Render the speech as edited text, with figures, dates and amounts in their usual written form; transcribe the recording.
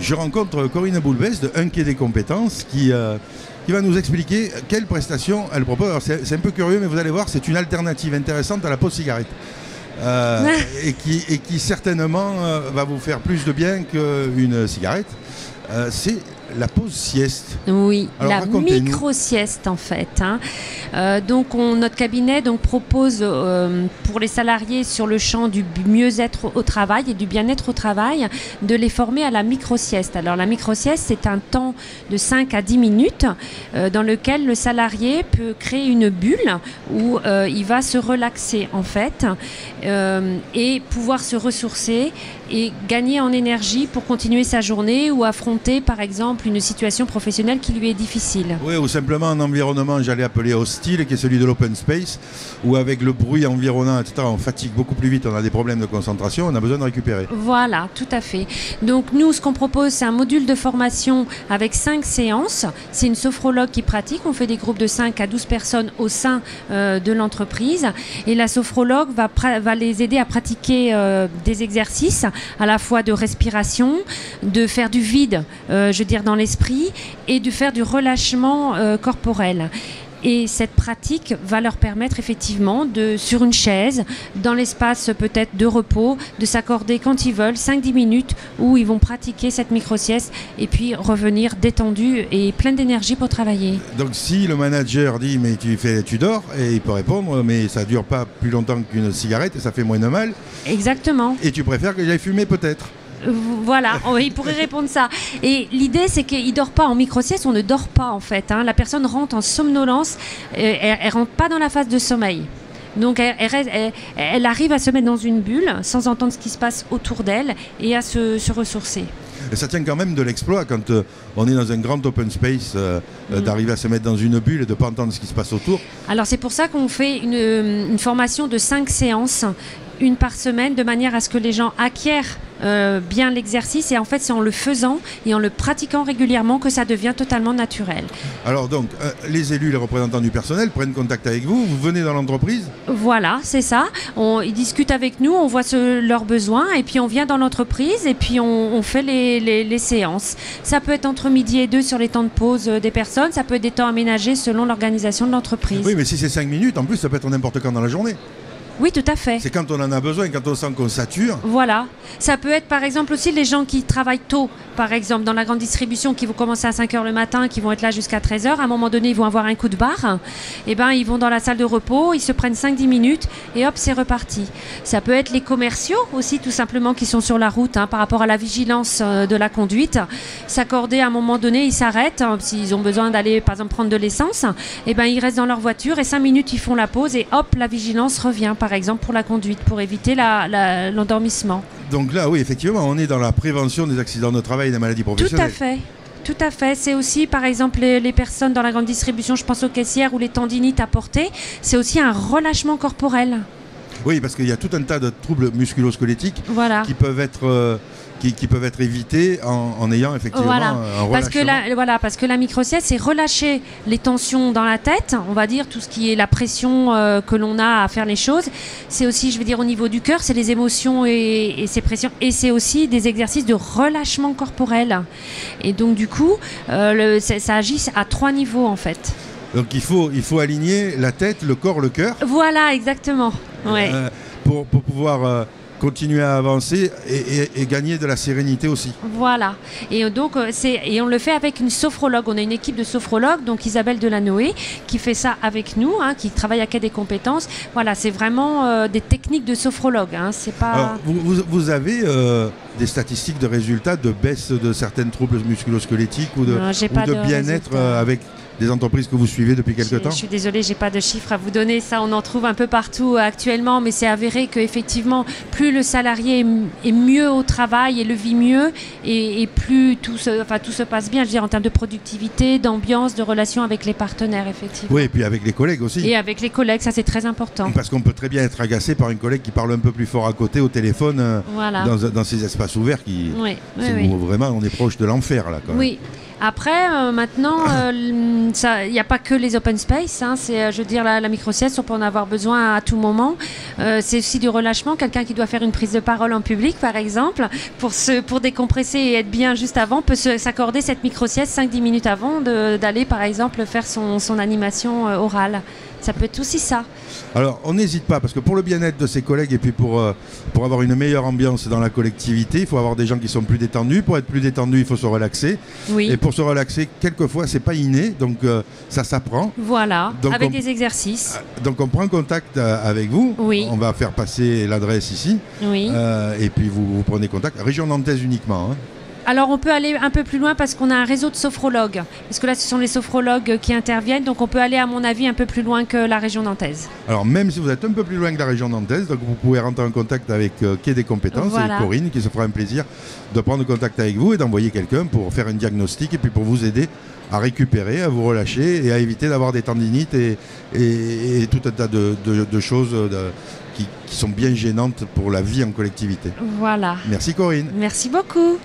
je rencontre Corinne Boulbès de Un Quai des Compétences qui va nous expliquer quelles prestations elle propose. Alors c'est un peu curieux, mais vous allez voir, c'est une alternative intéressante à la pause cigarette. Et qui certainement va vous faire plus de bien qu'une cigarette. C'est la pause sieste. Oui, alors, la micro-sieste en fait. Donc notre cabinet propose pour les salariés sur le champ du mieux-être au travail et du bien-être au travail de les former à la micro-sieste. Alors la micro-sieste, c'est un temps de 5 à 10 minutes dans lequel le salarié peut créer une bulle où il va se relaxer en fait et pouvoir se ressourcer et gagner en énergie pour continuer sa journée ou affronter par exemple une situation professionnelle qui lui est difficile. Oui, ou simplement un environnement, j'allais appeler hostile, qui est celui de l'open space, où avec le bruit environnant, etc., on fatigue beaucoup plus vite, on a des problèmes de concentration, on a besoin de récupérer. Voilà, tout à fait. Donc nous, ce qu'on propose, c'est un module de formation avec 5 séances. C'est une sophrologue qui pratique, on fait des groupes de 5 à 12 personnes au sein de l'entreprise, et la sophrologue va les aider à pratiquer des exercices à la fois de respiration, de faire du vide, je veux dire dans l'esprit, et de faire du relâchement corporel. Et cette pratique va leur permettre effectivement, sur une chaise, dans l'espace peut-être de repos, de s'accorder quand ils veulent 5-10 minutes où ils vont pratiquer cette micro-sieste et puis revenir détendus et plein d'énergie pour travailler. Donc si le manager dit mais tu dors, et il peut répondre mais ça ne dure pas plus longtemps qu'une cigarette et ça fait moins de mal. Exactement. Et tu préfères que j'aille fumer peut-être. Voilà, il pourrait répondre ça. Et l'idée, c'est qu'il ne dort pas en micro-sieste, on ne dort pas en fait. La personne rentre en somnolence, elle ne rentre pas dans la phase de sommeil. Donc elle arrive à se mettre dans une bulle sans entendre ce qui se passe autour d'elle et à se ressourcer. Et ça tient quand même de l'exploit quand on est dans un grand open space d'arriver à se mettre dans une bulle et de ne pas entendre ce qui se passe autour. Alors c'est pour ça qu'on fait une formation de 5 séances, une par semaine, de manière à ce que les gens acquièrent bien l'exercice, et en fait c'est en le faisant et en le pratiquant régulièrement que ça devient totalement naturel. Alors donc les élus, les représentants du personnel prennent contact avec vous, vous venez dans l'entreprise? Voilà, c'est ça, ils discutent avec nous, on voit leurs besoins et puis on vient dans l'entreprise et puis on fait les séances. Ça peut être entre midi et 2 sur les temps de pause des personnes, ça peut être des temps aménagés selon l'organisation de l'entreprise. Oui, mais si c'est 5 minutes, en plus ça peut être n'importe quand dans la journée. Oui, tout à fait. C'est quand on en a besoin, quand on sent qu'on sature. Voilà. Ça peut être par exemple aussi les gens qui travaillent tôt, par exemple dans la grande distribution, qui vont commencer à 5h le matin, qui vont être là jusqu'à 13h. À un moment donné, ils vont avoir un coup de barre. Et ben, ils vont dans la salle de repos, ils se prennent 5-10 minutes et hop, c'est reparti. Ça peut être les commerciaux aussi, tout simplement, qui sont sur la route par rapport à la vigilance de la conduite. S'accorder à un moment donné, ils s'arrêtent. S'ils ont besoin d'aller, par exemple, prendre de l'essence, et ben, ils restent dans leur voiture et 5 minutes, ils font la pause et hop, la vigilance revient, par exemple, pour la conduite, pour éviter l'endormissement. Donc là, oui, effectivement, on est dans la prévention des accidents de travail et des maladies professionnelles. Tout à fait. Tout à fait. C'est aussi, par exemple, les personnes dans la grande distribution, je pense aux caissières ou les tendinites à porter, c'est aussi un relâchement corporel. Oui, parce qu'il y a tout un tas de troubles musculo-squelettiques qui peuvent être... Qui peuvent être évités en ayant effectivement un relâchement. Parce que la micro-sieste, c'est relâcher les tensions dans la tête, on va dire, tout ce qui est la pression que l'on a à faire les choses. C'est aussi, je veux dire, au niveau du cœur, c'est les émotions et ces pressions. Et c'est aussi des exercices de relâchement corporel. Et donc, du coup, ça agit à 3 niveaux, en fait. Donc, il faut aligner la tête, le corps, le cœur. Voilà, exactement. Ouais. Pour pouvoir... continuer à avancer et gagner de la sérénité aussi. Voilà. Et donc, on le fait avec une sophrologue. On a une équipe de sophrologues, donc Isabelle Delanoë, qui fait ça avec nous, qui travaille à Quai des Compétences. Voilà, c'est vraiment des techniques de sophrologue. C'est pas... Alors, vous avez des statistiques de résultats de baisse de certains troubles musculo-squelettiques ou de bien-être avec des entreprises que vous suivez depuis quelque temps? Je suis désolée, je n'ai pas de chiffres à vous donner. Ça, on en trouve un peu partout actuellement, mais c'est avéré qu'effectivement, plus le salarié est mieux au travail et le vit mieux, et plus tout se passe bien, je veux dire, en termes de productivité, d'ambiance, de relation avec les partenaires, effectivement. Oui, et puis avec les collègues aussi. Et avec les collègues, ça c'est très important. Parce qu'on peut très bien être agacé par une collègue qui parle un peu plus fort à côté au téléphone, dans ces espaces ouverts où vraiment on est proche de l'enfer là. Quand même. Oui. Après, maintenant, il n'y a pas que les open space. Hein, je veux dire, la micro-sieste, on peut en avoir besoin à tout moment. C'est aussi du relâchement. Quelqu'un qui doit faire une prise de parole en public, par exemple, pour décompresser et être bien juste avant, peut s'accorder cette micro-sieste 5-10 minutes avant d'aller, par exemple, faire son animation orale. Ça peut être aussi ça. Alors, on n'hésite pas, parce que pour le bien-être de ses collègues et puis pour avoir une meilleure ambiance dans la collectivité, il faut avoir des gens qui sont plus détendus. Pour être plus détendu, il faut se relaxer. Oui. Et pour se relaxer, quelquefois, c'est pas inné, donc ça s'apprend. Voilà, donc avec des exercices. Donc on prend contact avec vous. Oui. On va faire passer l'adresse ici. Oui. Et puis vous prenez contact. Région nantaise uniquement. Hein. Alors on peut aller un peu plus loin parce qu'on a un réseau de sophrologues. Parce que là ce sont les sophrologues qui interviennent, donc on peut aller à mon avis un peu plus loin que la région nantaise. Alors même si vous êtes un peu plus loin que la région nantaise, donc vous pouvez rentrer en contact avec Quai des compétences et Corinne qui se fera un plaisir de prendre contact avec vous et d'envoyer quelqu'un pour faire un diagnostic et puis pour vous aider à récupérer, à vous relâcher et à éviter d'avoir des tendinites et tout un tas de choses qui sont bien gênantes pour la vie en collectivité. Voilà. Merci Corinne. Merci beaucoup.